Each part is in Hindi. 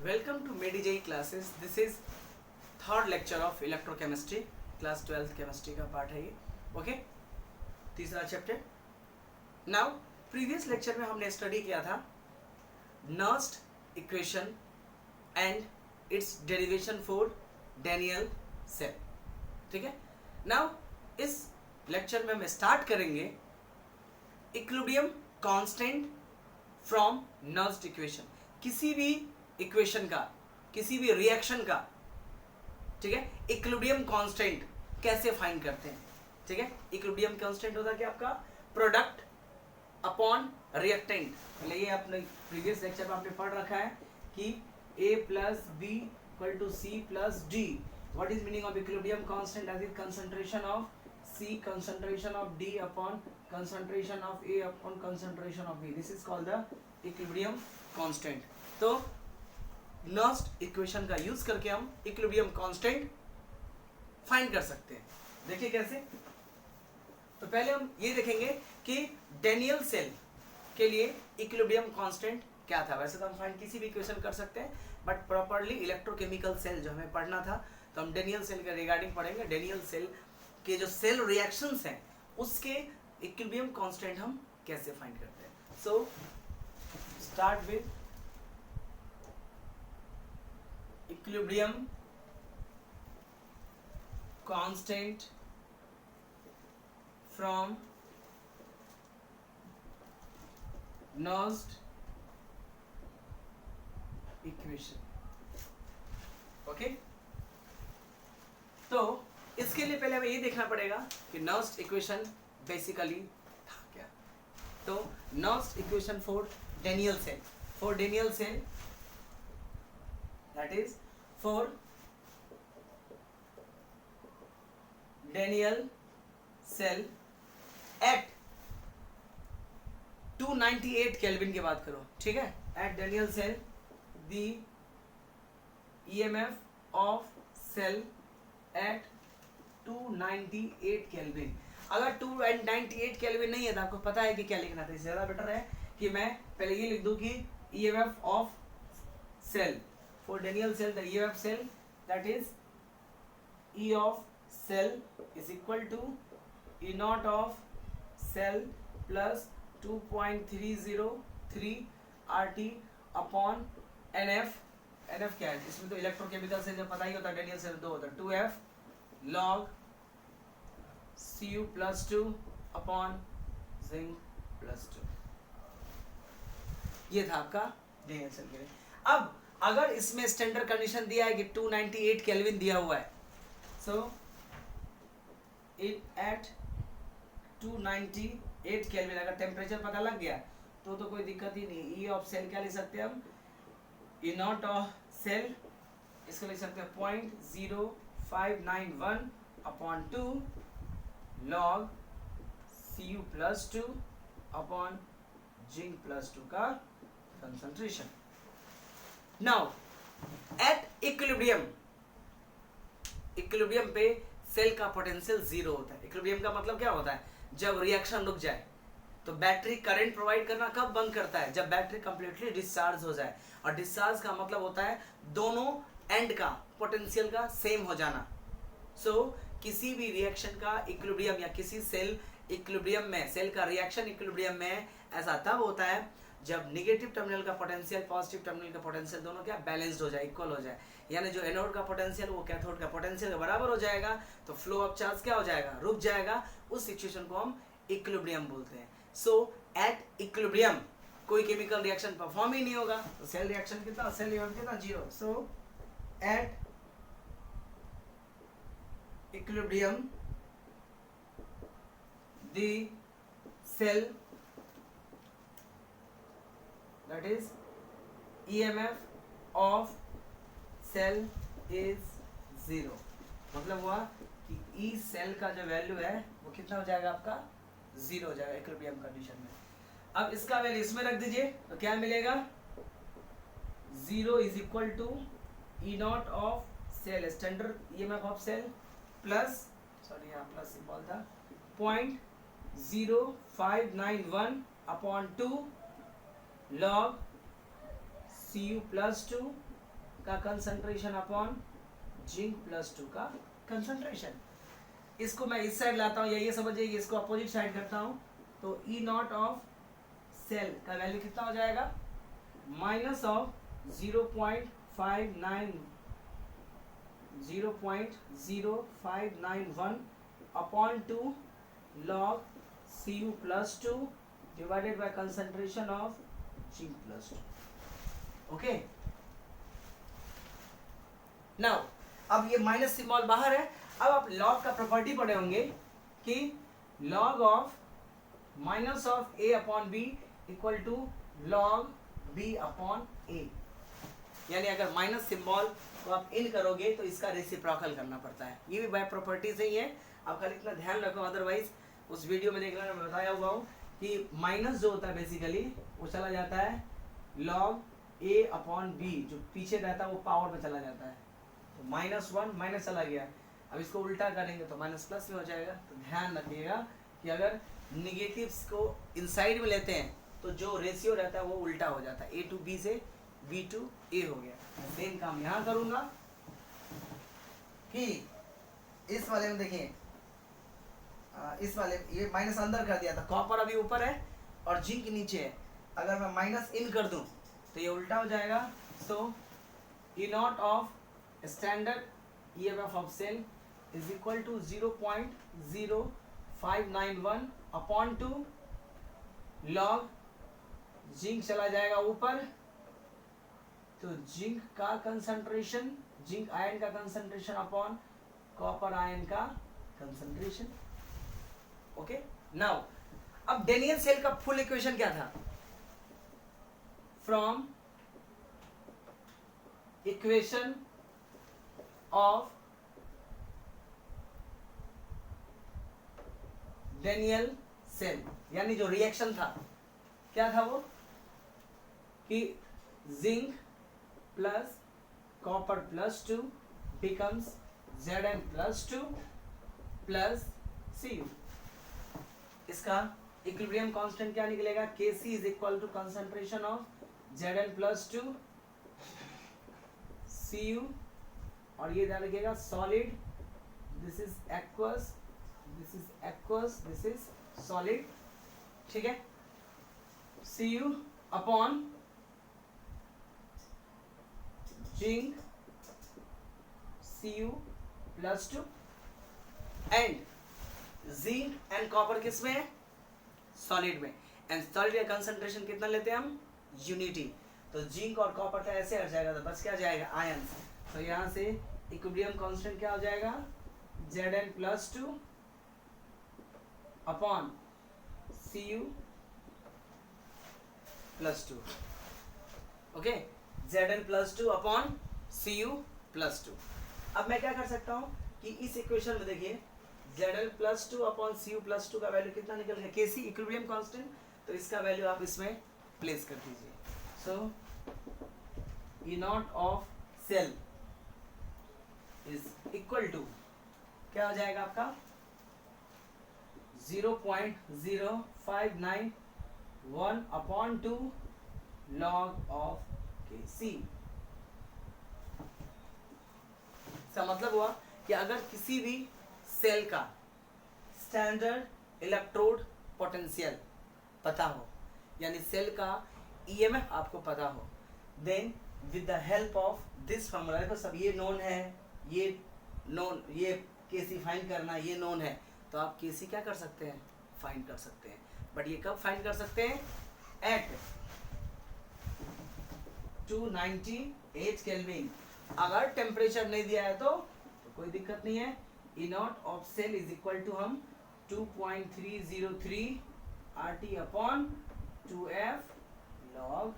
Welcome to MediJE classes. This is third lecture of electrochemistry, class 12th chemistry का पार्ट है ये. ओके, तीसरा चैप्टर. नाउ प्रीवियस लेक्चर में हमने स्टडी किया था Nernst equation and its derivation for Daniell cell. ठीक है. नाउ इस लेक्चर में हम स्टार्ट करेंगे equilibrium constant from Nernst equation. किसी भी इक्वेशन का, किसी भी रिएक्शन का, ठीक है, इक्विलिब्रियम कांस्टेंट कैसे फाइंड करते हैं. ठीक है. इक्विलिब्रियम कांस्टेंट होता है कि आपका प्रोडक्ट अपॉन रिएक्टेंट. पहले ये आपने प्रीवियस लेक्चर में आपने पढ़ रखा है कि a plus B equal to C plus D. What is meaning of equilibrium constant? As is concentration of C, concentration of D upon concentration of A upon concentration of B. This is called the equilibrium constant. तो नर्स्ट इक्वेशन का यूज करके हम इक्विलिब्रियम कांस्टेंट फाइंड कर सकते हैं. देखिए कैसे. तो पहले हम ये देखेंगे कि डेनियल सेल के लिए इक्विलिब्रियम कांस्टेंट क्या था. वैसे तो हम फाइंड किसी भी इक्वेशन कर सकते हैं, बट प्रॉपर्ली इलेक्ट्रोकेमिकल सेल जो हमें पढ़ना था तो हम डेनियल सेल के रिगार्डिंग पढ़ेंगे. डेनियल सेल के जो सेल रिएक्शंस हैं उसके इक्विलिब्रियम कांस्टेंट हम कैसे फाइंड करते हैं. So start with equilibrium constant from Nernst equation. Okay. तो इसके लिए पहले हमें ये देखना पड़ेगा कि नर्स्ट इक्वेशन बेसिकली था क्या. तो Nernst equation for Daniell cell, that is for Daniell cell at 298 kelvin की बात करो. ठीक है. At Daniell cell the EMF of cell at 298 kelvin. अगर 298 केल्विन नहीं है तो आपको पता है कि क्या लिखना था. इससे ज्यादा बेटर है कि मैं पहले ये लिख दूं कि EMF of cell for Daniell cell, the EMF cell that is E of cell is equal to E not of cell plus 2.303 RT upon NF. NF क्या है? इसमें तो इलेक्ट्रोकेमिकल से जो पता ही होता है, डेनियल सेल 2 होता है. 2F log Cu plus 2 upon zinc plus 2. ये था आपका डेनियल सेल के लिए. अब अगर इसमें स्टैंडर्ड कंडीशन दिया है कि 298 केल्विन दिया हुआ है, सो इट एट 298 केल्विन अगर टेम्परेचर पता लग गया तो कोई दिक्कत ही नहीं. ई ऑफ सेल क्या लिख सकते हैं हम? ई नॉट ऑफ सेल इसको लिख सकते हैं 0.0591 upon 2 log Cu plus 2 upon zinc plus 2 का कंसंट्रेशन. नाउ एट इक्विलिब्रियम पे सेल का पोटेंशियल 0 होता है. इक्विलिब्रियम का मतलब क्या होता है? जब रिएक्शन रुक जाए तो बैटरी करंट प्रोवाइड करना कब बंद करता है? जब बैटरी कंप्लीटली डिस्चार्ज हो जाए. और डिस्चार्ज का मतलब होता है दोनों एंड का पोटेंशियल का सेम हो जाना. सो किसी भी रिएक्शन का इक्विलिब्रियम या किसी सेल इक्विलिब्रियम में, सेल का रिएक्शन इक्विलिब्रियम में ऐसा तब होता है जब नेगेटिव टर्मिनल का पोटेंशियल, पॉजिटिव टर्मिनल का पोटेंशियल दोनों क्या बैलेंस्ड हो जाए, इक्वल हो जाए. यानी जो एनोड का पोटेंशियल वो कैथोड का पोटेंशियल के बराबर हो जाएगा तो फ्लो ऑफ चार्ज क्या हो जाएगा? रुक जाएगा. उस सिचुएशन को हम इक्विलिब्रियम बोलते हैं. सो एट इक्विलिब्रियम कोई केमिकल रिएक्शन परफॉर्म ही नहीं होगा. तो सेल रिएक्शन कितना, सेल ईएमएफ कितना? 0. सो eight equilibrium the cell that is EMF of cell is 0. मतलब हुआ कि E सेल का जो वैल्यू है वो कितना हो जाएगा आपका? 0 हो जाएगा इक्विलिब्रियम कंडीशन में. अब इसका वैल्यू इसमें रख दीजिए तो क्या मिलेगा? 0 is equal to E not of cell, standard EMF of cell plus, sorry यहाँ प्लस सिंबल था, 0.0591 अपॉन 2 log Cu plus 2 का कंसंट्रेशन अपॉन जिंक प्लस 2 का कंसंट्रेशन। इसको मैं इस साइड लाता हूँ, या ये समझिए इसको अपोजिट साइड करता हूँ, तो ई नॉट ऑफ सेल का वैल्यू कितना हो जाएगा, minus of 0.0591 upon 2 log Cu plus 2 divided by concentration of zinc plus 2. Okay. Now, अब ये माइनस सिंबल बाहर है। अब आप log का प्रॉपर्टी पढ़े होंगे कि log of minus of a upon b equal to log b upon a, यानी अगर माइनस सिंबल को आप इन करोगे तो इसका रेसिप्रोकल करना पड़ता है। ये भी बाय प्रॉपर्टीज ही है, आप खाली इतना ध्यान रखो, अदरवाइज उस वीडियो में देख लेना, मैं बताया हुआ हूँ कि माइनस जो होता है बेसिकली वो चला जाता है log a अपॉन b, जो पीछे रहता है वो पावर में चला जाता है, तो -1 माइनस चला गया। अब इसको उल्टा करेंगे तो माइनस प्लस में हो जाएगा। तो ध्यान रखिएगा कि अगर निगेटिव्स को इनसाइड में लेते हैं तो जो रेशियो रहता है वो उल्टा हो जाता है, a to b से b to a हो गया। सेम काम यहाँ करूँगा कि इस वाले में देखिए, इस वाले ये माइनस अंदर कर दिया था, कॉपर अभी ऊपर है और जिंक नीचे है, अगर मैं माइनस इन कर दूं तो ये उल्टा हो जाएगा। So E not of standard EMF of cell is equal to 0.0591 upon 2 log zinc चला जाएगा ऊपर, तो जिंक का कंसंट्रेशन, जिंक आयन का कंसंट्रेशन अपॉन कॉपर आयन का कंसंट्रेशन। ओके, नाउ अब डेनियल सेल का फुल इक्वेशन क्या था, from equation of Daniell cell, यानी जो रिएक्शन था क्या था वो कि zinc plus copper plus 2 becomes Zn plus 2 plus Cu। इसका इक्विलिब्रियम कांस्टेंट क्या निकलेगा, Kc is equal to concentration of Zn plus 2 Cu, और ये ध्यान रखिएगा solid, this is aqueous, this is aqueous, this is solid, ठीक है, Cu upon zinc Cu plus 2 and zinc and copper किस में है, सॉलिड में, एंड सॉलिड का कंसंट्रेशन कितना लेते हैं हम, यूनिटी, तो जिंक और कॉपर का ऐसे हट जाएगा तो बस क्या जाएगा, आयन। तो यहाँ से इक्विलिब्रियम कांस्टेंट क्या हो जाएगा, Zn plus 2 upon Cu plus 2, okay, Zn plus 2 upon Cu plus 2। अब मैं क्या कर सकता हूँ कि इस इक्वेशन में देखिए Zn plus 2 upon Cu plus 2 का वैल्यू कितना निकल गया, Kc इक्विलिब्रियम कांस्टेंट, तो इसका वैल्यू आप इसमें प्लेस कर दीजिए। So E not of cell is equal to क्या हो जाएगा आपका 0.0591 अपॉन 2 लॉग ऑफ Kc। इसका मतलब हुआ कि अगर किसी भी सेल का स्टैंडर्ड इलेक्ट्रोड पोटेंशियल पता हो, यानी सेल का ईएमएफ आपको पता हो, then with the help of this formula, देखो सब ये नोन है, ये नोन, ये केसी फाइंड करना ये नोन है, तो आप केसी क्या कर सकते हैं, फाइंड कर सकते हैं। बट ये कब फाइंड कर सकते हैं, एट 298 केल्विन। अगर टेम्परेचर नहीं दिया है तो कोई दिक्कत नहीं है, E not of cell is equal to हम 2.303 RT upon 2F log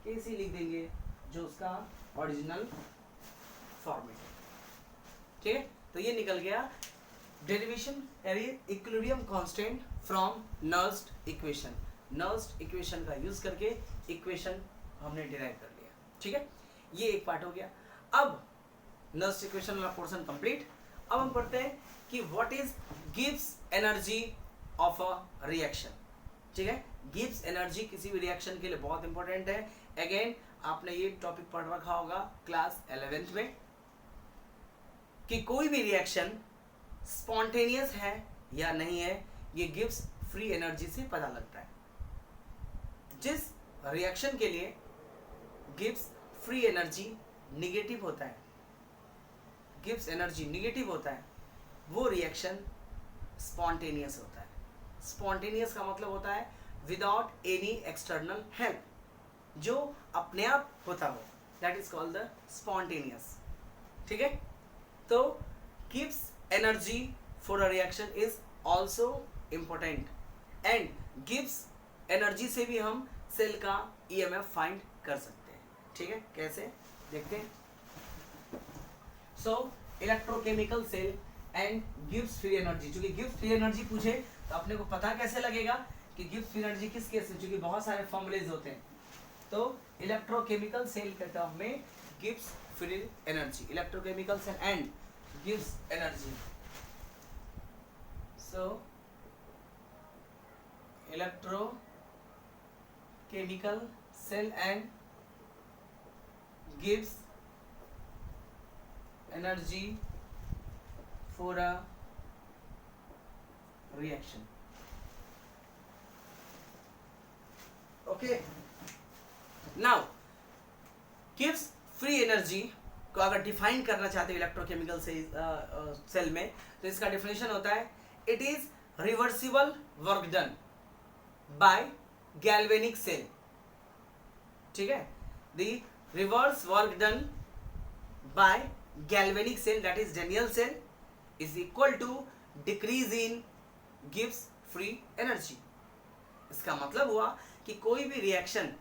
Kc लिख देंगे, जो उसका ओरिजिनल फॉर्मेट है, ठीक है। तो ये निकल गया derivation equilibrium constant from nursed equation. Nursed equation का यूज करके इक्वेशन हमने डिराइव कर लिया, ठीक है। ये एक पार्ट हो गया। अब नर्स्ड इक्वेशन वाला पोर्शन कंप्लीट। अब हम पढ़ते हैं कि what is Gibbs energy of a reaction, ठीक है। गिब्स एनर्जी किसी भी रिएक्शन के लिए बहुत इंपॉर्टेंट है। अगेन आपने ये टॉपिक पढ़ रखा होगा क्लास 11th में कि कोई भी रिएक्शन स्पॉन्टेनियस है या नहीं है, ये गिब्स फ्री एनर्जी से पता लगता है। जिस रिएक्शन के लिए गिब्स फ्री एनर्जी निगेटिव होता है, गिब्स एनर्जी निगेटिव होता है, वो रिएक्शन स्पॉन्टेनियस होता है। स्पॉन्टेनियस का मतलब होता है विदाउट एनी एक्सटर्नल हेल्प, जो अपने आप होता हो, that is called the spontaneous. ठीक है, तो Gibbs energy for a reaction is also important, and Gibbs energy से भी हम सेल का ईएमएफ फाइंड कर सकते हैं। ठीक है, कैसे देखते हैं। So electrochemical cell and Gibbs free energy, चूंकि गिब्स फ्री एनर्जी पूछे तो अपने को पता कैसे लगेगा कि गिब्स फ्री एनर्जी किस केस में, चूंकि बहुत सारे फॉर्मूलेज होते हैं। तो इलेक्ट्रोकेमिकल सेल के टर्म में Gibbs free energy, electrochemical cell and Gibbs energy. So electrochemical cell and Gibbs energy for a reaction. Okay, now Gibbs free energy को अगर डिफाइन करना चाहते हो इलेक्ट्रोकेमिकल सेल में, तो इसका डिफिनेशन होता है it is reversible work done by galvanic cell. ठीक है, the reverse work done by galvanic cell, that is Daniell cell, is equal to decrease in Gibbs free energy। इसका मतलब हुआ कि कोई भी रिएक्शन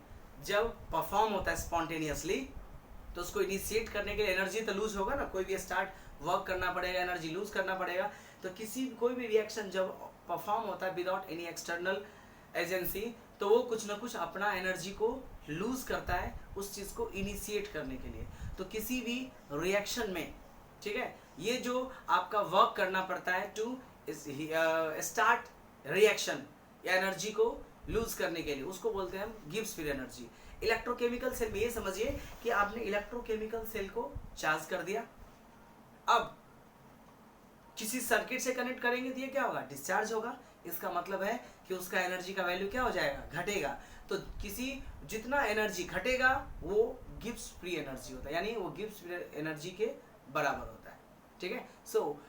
जब परफॉर्म होता है स्पॉन्टेनियसली, तो उसको इनिशिएट करने के लिए एनर्जी तो लूज होगा ना, कोई भी स्टार्ट वर्क करना पड़ेगा, एनर्जी लूज करना पड़ेगा। तो कोई भी रिएक्शन जब परफॉर्म होता है विदाउट एनी एक्सटर्नल एजेंसी, तो वो कुछ ना कुछ अपना एनर्जी को लूज करता है उस चीज़ को इनिशिएट करने के लिए। तो किसी भी रिएक्शन में, ठीक है, ये जो आपका वर्क करना पड़ता है टू स्टार्ट रिएक्शन या एनर्जी को लूज करने के लिए, उसको बोलते हैं हम Gibbs free energy. Electrochemical cell में ये समझिए कि आपने इलेक्ट्रोकेमिकल सेल को चार्ज कर दिया, अब किसी सर्किट से कनेक्ट करेंगे तो ये क्या होगा, डिस्चार्ज होगा। इसका मतलब है कि उसका एनर्जी का वैल्यू क्या हो जाएगा, घटेगा। तो किसी जितना एनर्जी घटेगा वो गिब्स फ्री एनर्जी होता है, यानी वो गिब्स फ्री एनर्जी के बराबर होता है। ठीक है, सो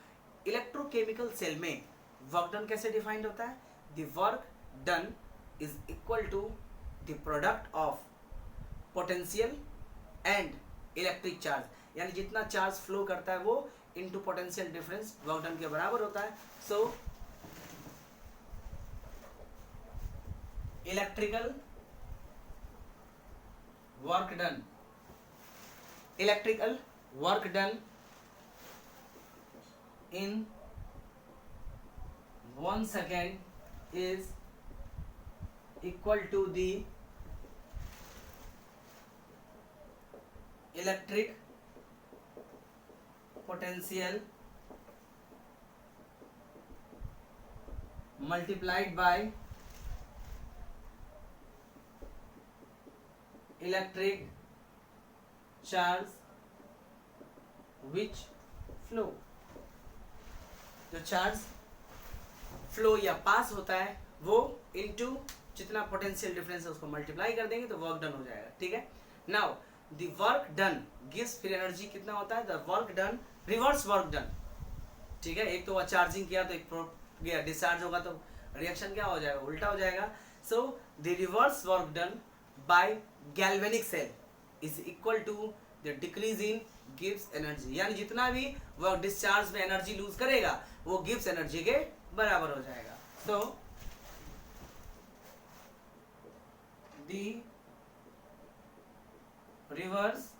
इलेक्ट्रोकेमिकल सेल में वर्क डन कैसे डिफाइंड होता है, the work done is equal to the product of potential and electric charge, यानी जितना चार्ज फ्लो करता है वो into potential difference work done के बराबर होता है। So electrical work done, electrical work done in 1 second is equal to the electric potential multiplied by electric charge which flow। जो चार्ज फ्लो या पास होता है वो इनटू जितना पोटेंशियल डिफरेंस है उसको मल्टीप्लाई कर देंगे तो वर्क डन हो जाएगा। ठीक है, now the work done gives free energy कितना होता है, the work done reverse work done. ठीक है, एक तो वह चार्जिंग किया तो एक गया डिस्चार्ज होगा तो रिएक्शन क्या हो जाएगा, उल्टा हो जाएगा। So the reverse work done by galvanic cell is equal to the decrease in Gibbs energy, यानी जितना भी वह डिस्चार्ज में एनर्जी लूज करेगा वो गिब्स एनर्जी के बराबर हो जाएगा। So the reverse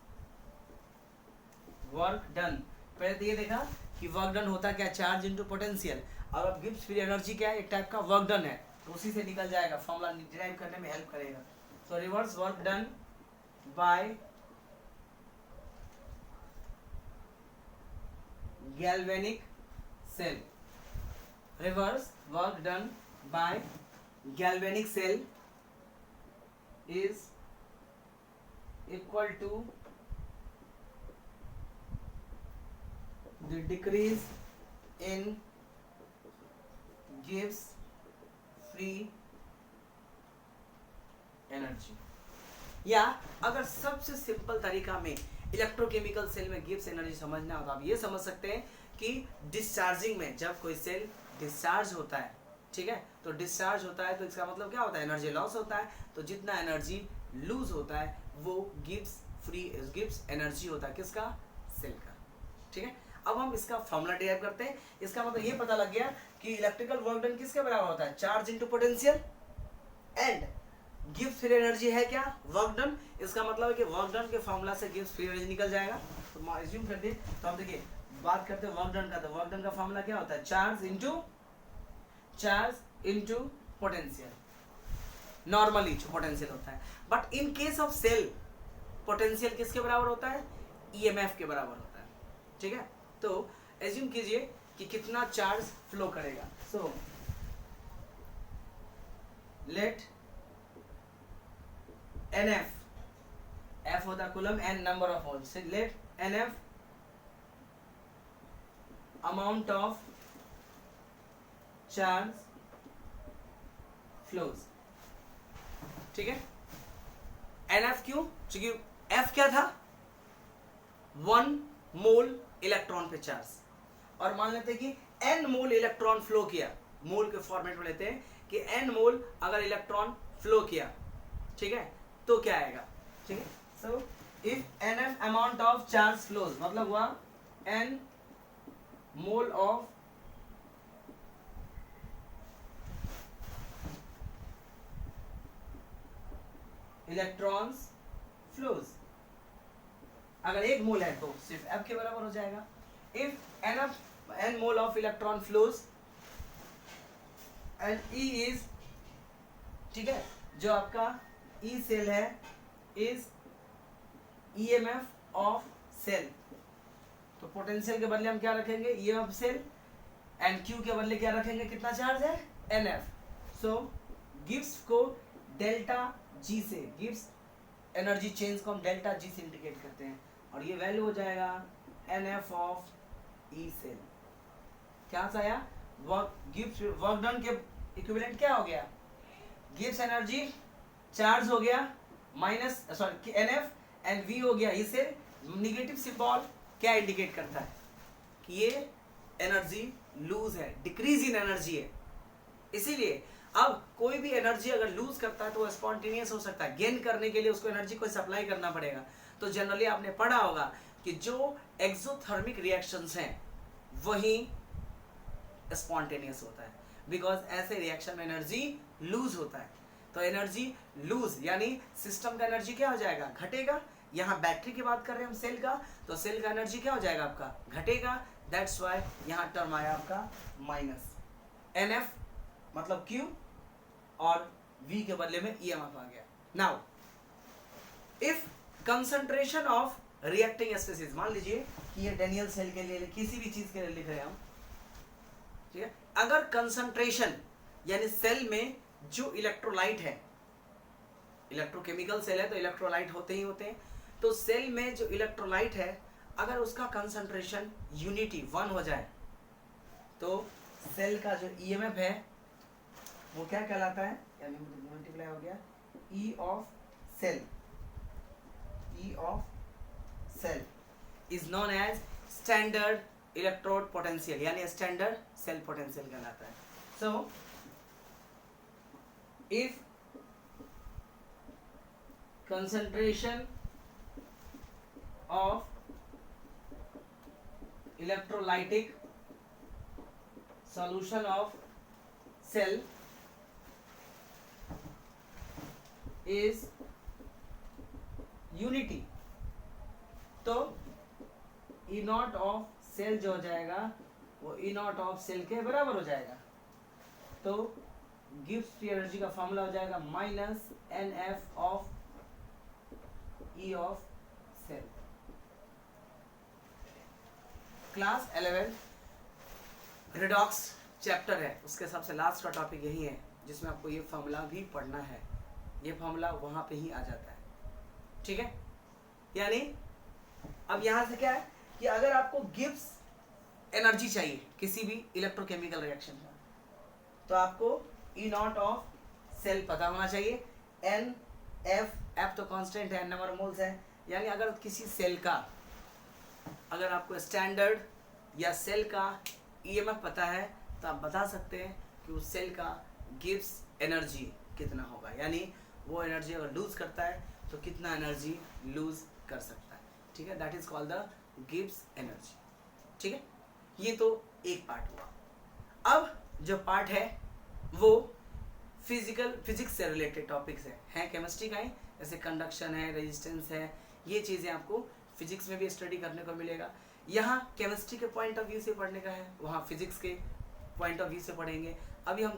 work done, पहले तो ये देखा कि वर्क डन होता क्या, चार्ज इनटू पोटेंशियल, और अब गिब्स फ्री एनर्जी क्या है, एक टाइप का वर्क डन है, तो उसी से निकल जाएगा, फॉर्मूला डिराइव करने में हेल्प करेगा। So reverse work done by galvanic cell, reverse work done by galvanic cell is equal to the decrease in गिव्स फ्री एनर्जी। या अगर सबसे सिंपल तरीका में इलेक्ट्रोकेमिकल सेल में गिव्स एनर्जी समझना हो तो आप ये समझ सकते हैं कि डिस्चार्जिंग में जब कोई सेल डिस्चार्ज होता है, ठीक है, तो डिस्चार्ज होता है तो इसका मतलब क्या होता है, एनर्जी लॉस होता है। तो जितना एनर्जी लूज होता है वो गिव्स एनर्जी होता है किसका, सेल का, ठीक है। अब हम इसका फॉर्मूला डिराइव करते हैं। इसका मतलब ये पता लग गया कि इलेक्ट्रिकल वर्क डन किसके बराबर होता है, charge into potential, and gives free energy है क्या, वर्क डन। इसका मतलब है कि वर्क डन के फॉर्मूला से गिव्स फ्री एनर्जी निकल जाएगा। तो एज्यूम कर दे, तो हम देखिए बात करते हैं वर्क डन का, तो वर्क डन का फॉर्मूला क्या होता है, charge into potential. Normally potential होता है, but in case of cell potential किसके बराबर होता है, ईएमएफ के बराबर होता है, ठीक है। तो एज्यूम कीजिए कि कितना चार्ज फ्लो करेगा। सो लेट NF, F होता है coulomb, N number of holes, let NF amount of charge flows, ठीक है। NF क्यों, क्योंकि F क्या था, 1 मोल इलेक्ट्रॉन पे चार्ज, और मान लेते हैं कि N मोल इलेक्ट्रॉन फ्लो किया, मोल के फॉर्मेट में लेते हैं कि N मोल अगर इलेक्ट्रॉन फ्लो किया, ठीक है, तो क्या आएगा, ठीक है। So if NF amount of charge flows मतलब हुआ N mole of electrons flows, अगर 1 मोल है तो सिर्फ F के बराबर हो जाएगा। If N mole of electron flows and E is, ठीक है, जो आपका E सेल है इज EMF ऑफ सेल, तो पोटेंशियल के बदले हम क्या रखेंगे, EMF सेल, एंड Q के बदले क्या रखेंगे, कितना चार्ज है, NF। सो गिव्स को डेल्टा G से, गिव्स एनर्जी चेंज को हम डेल्टा G से इंडिकेट करते हैं, और ये वैल्यू हो जाएगा NF ऑफ E सेल। क्या आया, वर्क डन के इक्विवेलेंट क्या हो गया, गिव्स एनर्जी चार्ज हो गया minus sorry NF, and V हो गया, इसे निगेटिव सिंबल क्या इंडिकेट करता है कि ये एनर्जी लूज है, डिक्रीज इन एनर्जी है। इसीलिए अब कोई भी एनर्जी अगर लूज करता है तो वो स्पॉन्टेनियस हो सकता है, गेन करने के लिए उसको एनर्जी को सप्लाई करना पड़ेगा। तो जनरली आपने पढ़ा होगा कि जो एक्सोथर्मिक रिएक्शंस हैं वही स्पॉन्टेनियस होता है, बिकॉज ऐसे रिएक्शन में एनर्जी लूज होता है। तो एनर्जी लूज यानी सिस्टम का एनर्जी क्या हो जाएगा, घटेगा। यहाँ बैटरी की बात कर रहे हैं हम सेल का, तो सेल का एनर्जी क्या हो जाएगा आपका, घटेगा। दैट्स वाई यहाँ टर्म आया आपका माइनस NF मतलब Q, और V के बदले में EMF आ गया। Now if concentration of reacting species, मान लीजिए कि ये डेनियल सेल के लिए किसी भी चीज के लिए लिख रहे हैं हम, ठीक है, अगर कंसंट्रेशन यानी सेल में जो इलेक्ट्रोलाइट है, इलेक्ट्रोकेमिकल सेल है तो इलेक्ट्रोलाइट होते ही होते हैं, तो सेल में जो इलेक्ट्रोलाइट है अगर उसका कंसंट्रेशन यूनिटी 1 हो जाए तो सेल का जो EMF है वो क्या कहलाता है, यानी मल्टीप्लाई हो गया E of cell, E of cell is known as standard electrode potential, यानी स्टैंडर्ड सेल पोटेंशियल कहलाता है। So if concentration of electrolytic solution of cell is unity, तो E नॉट ऑफ सेल जो हो जाएगा वो E नॉट ऑफ सेल के बराबर हो जाएगा। तो गिव्स फ्री एनर्जी का फॉर्मूला हो जाएगा minus NF of E of cell. Class 11 redox chapter है, उसके हिसाब से लास्ट का टॉपिक यही है जिसमें आपको ये फॉर्मूला भी पढ़ना है, ये फॉर्मूला वहां पे ही आ जाता है, ठीक है। यानी अब यहाँ से क्या है कि अगर आपको गिब्स एनर्जी चाहिए किसी भी इलेक्ट्रोकेमिकल रिएक्शन का, तो आपको ई नॉट ऑफ सेल पता होना चाहिए। एन एफ तो कांस्टेंट है, नंबर मोल्स है। यानी अगर किसी सेल का, अगर आपको स्टैंडर्ड या सेल का ईएमएफ पता है तो आप बता सकते हैं कि उस सेल का गिब्स एनर्जी कितना होगा, यानी वो एनर्जी अगर लूज करता है तो कितना एनर्जी लूज कर सकता है। ठीक है, that is called the Gibbs energy. ठीक है, ये तो एक पार्ट हुआ। अब जो पार्ट है वो फिजिक्स से रिलेटेड टॉपिक्स हैं केमिस्ट्री का ही, जैसे कंडक्शन है, रेजिस्टेंस है, ये चीज़ें आपको फिजिक्स में भी स्टडी करने को मिलेगा। यहाँ केमिस्ट्री के पॉइंट ऑफ व्यू से पढ़ने का है, वहाँ फिजिक्स के पॉइंट ऑफ व्यू से पढ़ेंगे। अभी हम